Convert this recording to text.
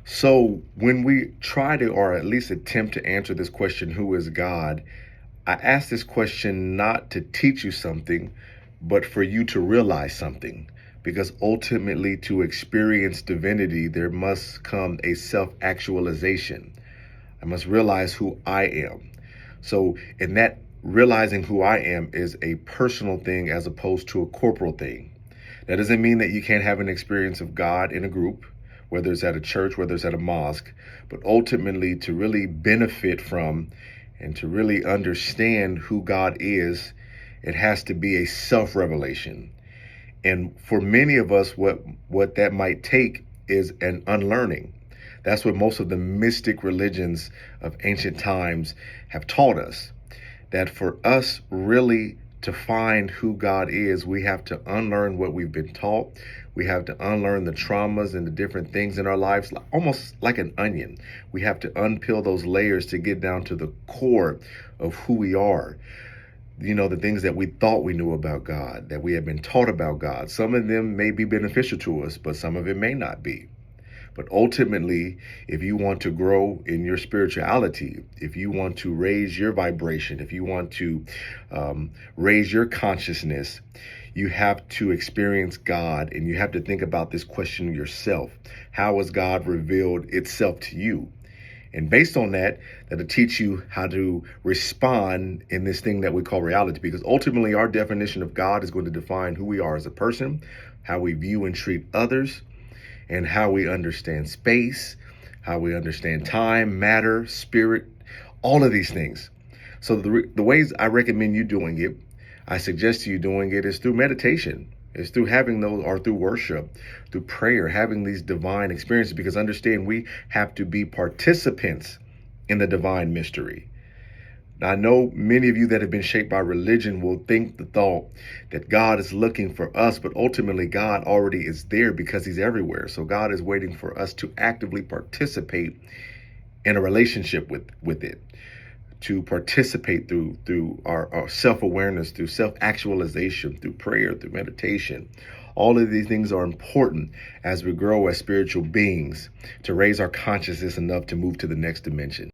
So, when we try to, or at least attempt to answer this question, who is God? I ask this question not to teach you something, but for you to realize something. Because ultimately, to experience divinity, there must come a self actualization. I must realize who I am. So, in that, realizing who I am is a personal thing as opposed to a corporal thing. That doesn't mean that you can't have an experience of God in a group, whether it's at a church, whether it's at a mosque, but ultimately to really benefit from and to really understand who God is, it has to be a self-revelation. And for many of us, what that might take is an unlearning. That's what most of the mystic religions of ancient times have taught us. That for us really to find who God is, we have to unlearn what we've been taught. We have to unlearn the traumas and the different things in our lives, almost like an onion. We have to unpeel those layers to get down to the core of who we are. The things that we thought we knew about God, that we have been taught about God. Some of them may be beneficial to us, but some of it may not be. But ultimately, if you want to grow in your spirituality, if you want to raise your vibration, if you want to raise your consciousness, you have to experience God, and you have to think about this question yourself. How has God revealed itself to you? And based on that, that'll teach you how to respond in this thing that we call reality. Because ultimately, our definition of God is going to define who we are as a person, how we view and treat others, and how we understand space, how we understand time, matter, spirit, all of these things. So the ways I recommend you doing it, I suggest you doing it is through meditation. It's through having those, or through worship, through prayer, having these divine experiences, because understand we have to be participants in the divine mystery. Now, I know many of you that have been shaped by religion will think the thought that God is looking for us, but ultimately God already is there because he's everywhere. So God is waiting for us to actively participate in a relationship with it, to participate through our self-awareness, through self-actualization, through prayer, through meditation. All of these things are important as we grow as spiritual beings to raise our consciousness enough to move to the next dimension.